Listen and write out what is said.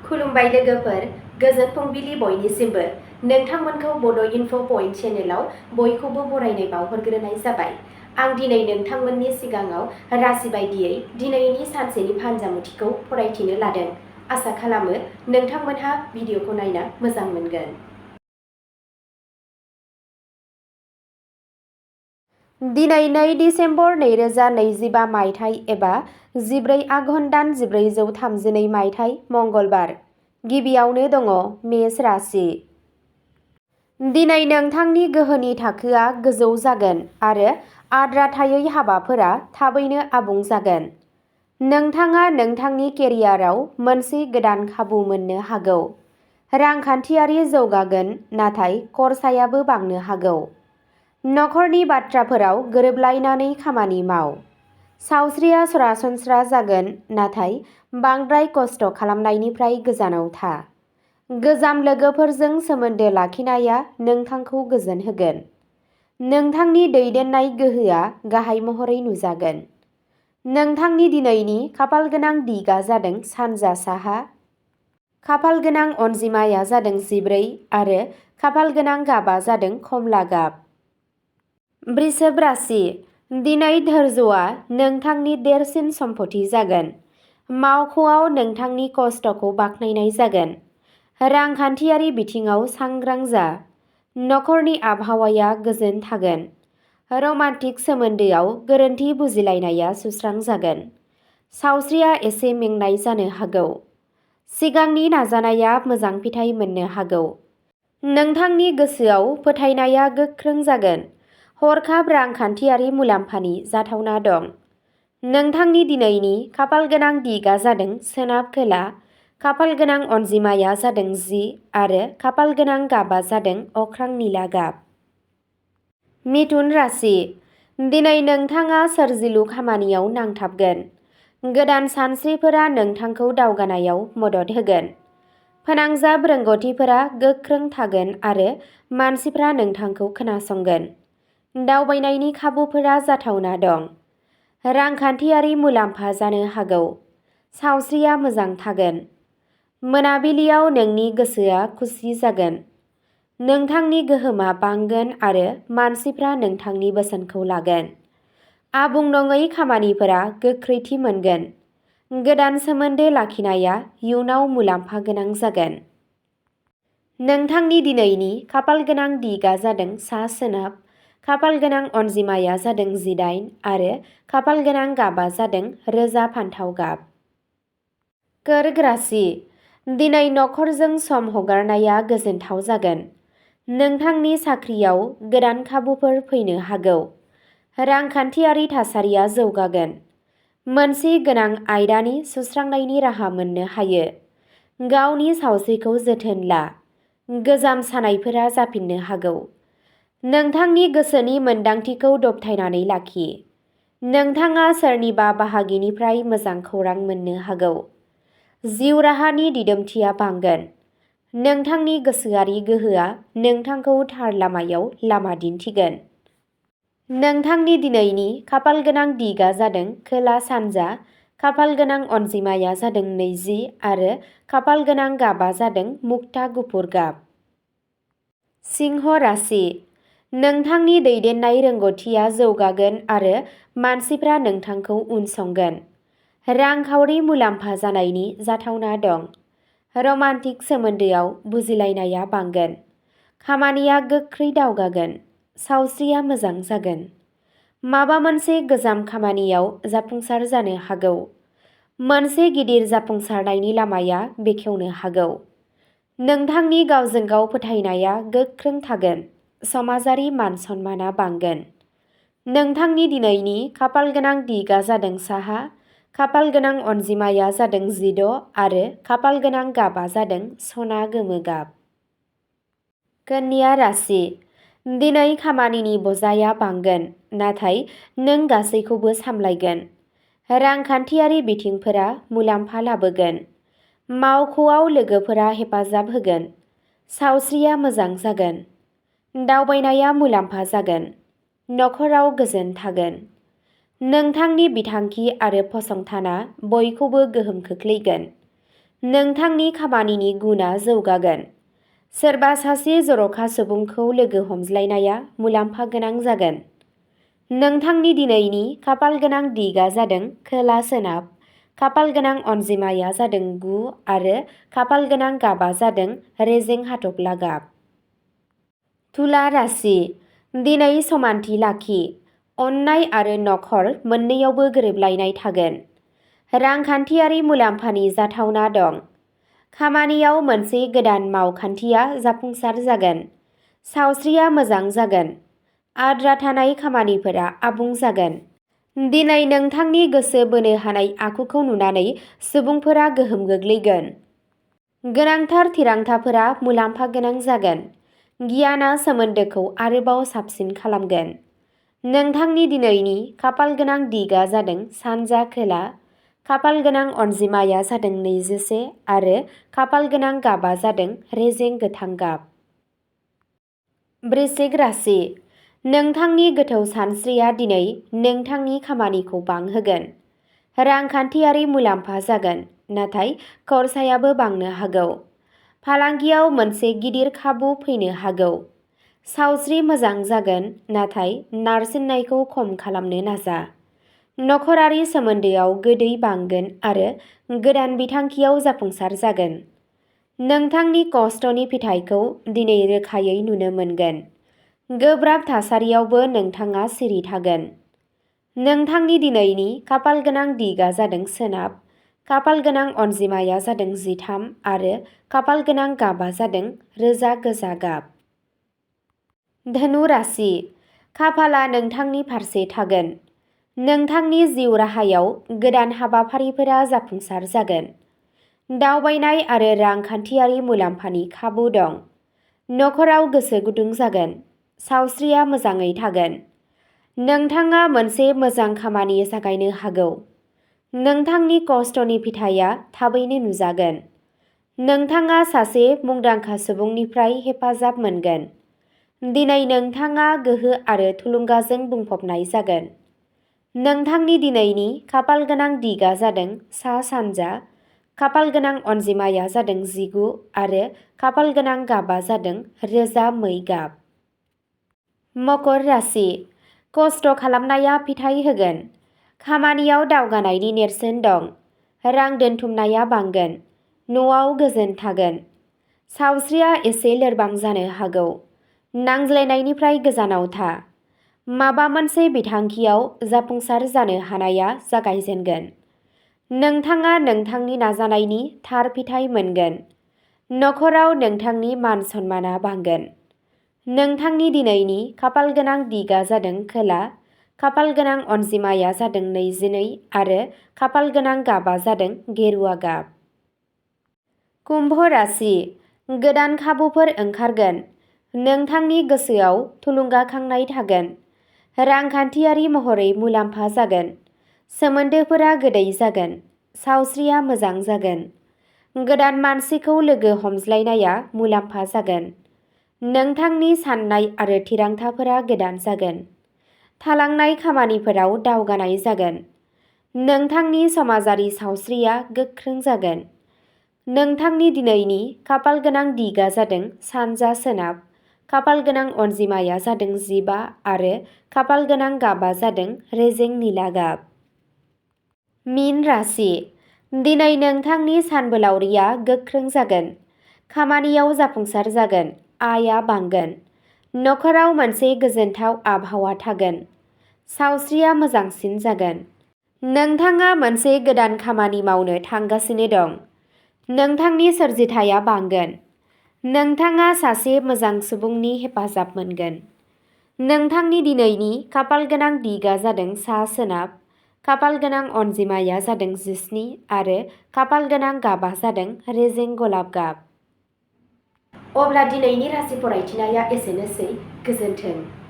खुलुमबाय लोगोफोर, गोजोन फुंबिलि बयनिसिमबो। नोंथांमोनखौ बड' इनफ' पइन्ट चेनेलाव बयखौबो बरायनाय बावहरग्रोनाय जाबाय। आं दिनै नोंथांमोननि सिगाङाव राशि बायदियै दिनैनि सानसेनि फानजामुथिखौ फरायथिनो लादों। आसा खालामो नोंथांमोनहा भिडिअखौ नायना मोजां मोनगोन। दिनै 2 डिसेम्बर 2025 मायथाइ एबा 14 आघन दान 1432 मायथाइ मंगलबार। गिबियावनो दङ मेष राशि। दिनै नोंथांनि गोहोनि थाखोआ गोजौ जागोन आरो आद्रा थायै हाबाफोरा थाबैनो आबुं जागोन। नोंथाङा नोंथांनि केरियाराव मोनसे गोदान खाबु मोननो हागौ। रांखान्थियारि जौगागोन, नाथाय खरसायाबो बांनो हागौ। नखरनि बाथ्राफोराव गोरोबलायनानै खामानि माव। सावस्रिया सरासनस्रा जागोन, नाथाय बांद्राय खस्थ' खालामनायनिफ्राय गोजानाव था। गोजाम लोगोफोरजों सोमोन्दो लाखिनाया नोंथांखौ गोजोन होगोन। नोंथांनि दैदेननाय गोहोआ गाहाय महरै नुजागोन। नोंथांनि दिनैनि खाफालगोनां दिगआ जादों सानजा साहा। खाफालगोनां अनजिमाया जादों 14 आरो खाफालगोनां गाबआ जादों खमला गाब। वृषभ राशि। दिनै धैर्यआ नोंथांनि देरसिन सम्पथि जागोन। मावख'आव नोंथांनि खस्थ'खौ बाख्नायनाय जागोन। रांखान्थियारि बिथिङाव सांग्रां जा। नखरनि आबहावाया गोजोन थागोन। रमान्टिक सोमोन्दोआव गोरोन्थि बुजिलायनाया सुस्रांजागोन। सावस्रिया एसे मेंनाय जानो हागौ। सिगांनि नाजानाया मोजां फिथाय मोननो हागौ। नोंथांनि गोसोआव फोथायनाया गोख्रों जागोन। हरखाब रांखान्थियारि मुलाम्फानि जाथावना दं। नोंथांनि दिनैनि खाफालगोनां दिगआ जादों सोनाब खोला। खाफालगोनां अनजिमाया जादों 10 आरो खाफालगोनां गाबआ जादों अख्रां निला गाब। मिथुन राशि। दिनै नोंथाङा सोरजिलु खामानियाव नांथाबगोन। गोदान सानस्रिफोरा नोंथांखौ दावगानायाव मदद होगोन। फोनांजाब रोंग'थिफोरा गोख्रों थागोन आरो मानसिफ्रा नोंथांखौ खोनासंगोन। दावबायनायनि खाबुफोरा जाथावना दं। रांखान्थियारि मुलाम्फा जानो हागौ। सावस्रिया मोजां थागोन। मोनाबिलियाव नोंनि गोसोआ खुसि जागोन। नोंथांनि गोहोमा बांगोन आरो मानसिफ्रा नोंथांनि बोसोनखौ लागोन। आबुं नङै खामानिफोरा गोख्रैथि मोनगोन। गोदान सोमोन्दो लाखिनाया इयुनाव मुलाम्फा गोनां जागोन। नोंथांनि दिनैनि खाफालगोनां दिगआ जादों सा सोनाब। खाफालगोनां अनजिमाया जादों 18 आरो खाफालगोनां गाबआ जादों रोजा फान्थाव गाब। कर्क राशि। दिनै नखरजों सम हगारनाया गोजोनथाव जागोन। नोंथांनि साख्रियाव गोदान खाबुफोर फैनो हागौ। रांखान्थियारि थासारिया जौगागोन। मोनसे गोनां आयदानि सुस्रांनायनि राहा मोननो हायो। गावनि सावस्रिखौ जोथोन ला। गोजाम सानायफोरा जाफिननो हागौ। नोंथांनि गोसोनि मोनदांथिखौ दबथायनानै लाखि। नोंथाङा सोरनिबा बाहागिनिफ्राय मोजां खौरां मोननो हागौ। जिउ राहानि दिदोमथिया बांगोन। नोंथांनि गोसोआरि गोहोआ नोंथांखौ थार लामायाव लामा दिन्थिगोन। नोंथांनि दिनैनि खाफालगोनां दिगआ जादों खोला सानजा। खाफालगोनां अनजिमाया जादों 20 आरो खाफालगोनां गाबआ जादों मुक्ता गुफुर गाब। सिंह राशि। नोंथांनि दैदेननाय रोंग'थिया जौगागोन आरो मानसिफ्रा नोंथांखौ उनसंगोन। रांखावरि मुलाम्फा जानायनि जाथावना दं। रमान्टिक सोमोन्दोआव बुजिलायनाया बांगोन। खामानिया गोख्रै दावगागोन। सावस्रिया मोजां जागोन। माबा मोनसे गोजाम खामानियाव जाफुंसार जानो हागौ। मोनसे गिदिर जाफुंसारनायनि लामाया बेखेवनो हागौ। नोंथांनि गावजों गाव फोथायनाया गोख्रों थागोन। समाजारि मान सन्माना बांगोन। नोंथांनि दिनैनि खाफालगोनां दिगआ जादों साहा। खाफालगोनां अनजिमाया जादों 16 आरो खाफालगोनां गाबआ जादों सना गोमो गाब। कन्या राशि। दिनै खामानिनि बजाया बांगोन, नाथाय नों गासैखौबो सामलायगोन। रांखान्थियारि बिथिंफोरा मुलाम्फा लाबोगोन। मावख'आव लोगोफोरा हेफाजाब होगोन। सावस्रिया मोजां जागोन। दावबायनाया मुलाम्फा जागोन। नखराव गोजोन थागोन। नोंथांनि बिथांखि आरो फसंथाना बयखौबो गोहोम खोख्लैगोन। नोंथांनि खामानिनि गुनआ जौगागोन। सोरबा सासे जर'खा सुबुंखौ लोगो हमज्लायनाया मुलाम्फा गोनां जागोन। नोंथांनि दिनैनि खाफाल गोनां दिगआ जादों खोला सोनाब, खाफाल गोनां अनजिमाया जादों 9 आरो खाफाल गोनां गाबआ जादों रेजें हाथफ्ला गाब। तुला राशि, दिनै समानथि लाखि। अननाय आरो नखर मोन्नैयावबो गोरोबलायनाय थागोन। रांखान्थियारि मुलाम्फानि जाथावना दं। खामानियाव मोनसे गोदान मावखान्थिया जाफुंसार जागोन। सावस्रिया मोजां जागोन। आद्रा थानाय खामानिफोरा आबुं जागोन। दिनै नोंथांनि गोसो बोनो हानाय आखुखौ नुनानै सुबुंफोरा गोहोम गोग्लैगोन। गोनांथार थिरांथाफोरा मुलाम्फा गोनां जागोन। गियाना सोमोन्दोखौ आरोबाव साबसिन खालामगोन। नोंथांनि दिनैनि खाफाल गोनां दिगआ जादों सानजा खोला, खाफाल गोनां अनजिमाया जादों 21 आरो खाफाल गोनां गाबआ जादों रेजें गोथां गाब। वृश्चिक राशि, नोंथांनि गोथौ सानस्रिया दिनै नोंथांनि खामानिखौ बांहोगोन। रांखान्थियारि मुलाम्फा जागोन, नाथाय खरसायाबो बांनो हागौ। फालांगियाव मोनसे गिदिर खाबु फैनो हागौ। सावस्रि मोजां जागोन, नाथाय नारसिननायखौ खम खालामनो नाजा। नखरारि सोमोन्दोआव गोदै बांगोन आरो गोदान बिथांखियाव जाफुंसार जागोन। नोंथांनि खस्थ'नि फिथाइखौ दिनै रोखायै नुनो मोनगोन। गोब्राब थासारियावबो नोंथाङा सिरि थागोन। नोंथांनि दिनैनि खाफाल गोनां दिगआ जादों सोनाब, खाफाल गोनां अनजिमाया जादों 13 आरो खाफाल गोनां गाबआ जादों रोजा गोजा गाब। धनु राशि, खाफालआ नोंथांनि फारसे थागोन। नोंथांनि जिउ राहायाव गोदान हाबाफारिफोरा जाफुंसार जागोन। दावबायनाय आरो रांखान्थियारि मुलाम्फानि खाबु दं। नखराव गोसो गुदुं जागोन। सावस्रिया मोजाङै थागोन। नोंथाङा मोनसे मोजां खामानि जागायनो हागौ। नोंथांनि खस्थ'नि फिथाइया थाबैनो नुजागोन। नोंथाङा सासे मुंदांखा सुबुंनिफ्राय हेफाजाब मोनगोन। दिनै नोंथाङा गोहो आरो थुलुंगाजों बुंफबनाय जागोन। नोंथांनि दिनैनि खाफाल गोनां दिगआ जादों सा-सानजा, खाफाल गोनां अनजिमाया जादों 19 आरो खाफाल गोनां गाबआ जादों रोजा मै गाब। मकर राशि, खस्थ' खालामनाया फिथाइ होगोन। खामानियाव दावगानायनि नेरसोन दं। रां दोनथुमनाया बांगोन। न'आव गोजोन थागोन। सावस्रिया एसे लोरबां जानो हागौ। नांज्लायनायनिफ्राय गोजानाव था। माबा मोनसे बिथांखियाव जाफुंसार जानो हानाया जागायजेनगोन। नोंथाङा नोंथांनि नाजानायनि थार फिथाइ मोनगोन। नखराव नोंथांनि मान सन्मानआ बांगोन। नोंथांनि दिनैनि खाफाल गोनां दिगआ जादों खोला, खाफाल गोनां अनजिमाया जादों 22 आरो खाफाल गोनां गाबआ जादों गेरुआ गाब। कुम्भ राशि, गोदान खाबुफोर ओंखारगोन। नोंथांनि गोसोआव थुलुंगाखांनाय थागोन। रांखान्थियारि महरै मुलाम्फा जागोन। सोमोन्दोफोरा गोदै जागोन। सावस्रिया मोजां जागोन। गोदान मानसिखौ लोगो हमज्लायनाया मुलाम्फा जागोन। नोंथांनि साननाय आरो थिरांथाफोरा गोदान जागोन। थालांनाय खामानिफोराव दावगानाय जागोन। नोंथांनि समाजारि सावस्रिया गोख्रों जागोन। नोंथांनि दिनैनि खाफाल गोनां दिगआ जादों सानजा सोनाब, खाफाल गोनां अनजिमाया जादों 15 आरो खाफाल गोनां गाबआ जादों रेजें निला गाब। मीन राशि, दिनै नोंथांनि सानबोलावरिया गोख्रों जागोन। खामानियाव जाफुंसार जागोन। आयआ बांगोन। नखराव मोनसे गोजोनथाव आबहावा थागोन। सावस्रिया मोजांसिन जागोन। नोंथाङा मोनसे गोदान खामानि मावनो थांगासिनो दं। नोंथांनि सोरजिथाया बांगोन। नोंथाङा सासे मोजां सुबुंनि हेफाजाब मोनगोन। नोंथांनि दिनैनि खाफाल गोनां दिगआ जादों सा-सोनाब, खाफाल गोनां अनजिमाया जादों 17 आरो खाफाल गोनां गाबआ जादों रेजें गलाब गाब। अब्ला दिनैनि राशि फरायथिनाया एसेनोसै। गोजोन्थों।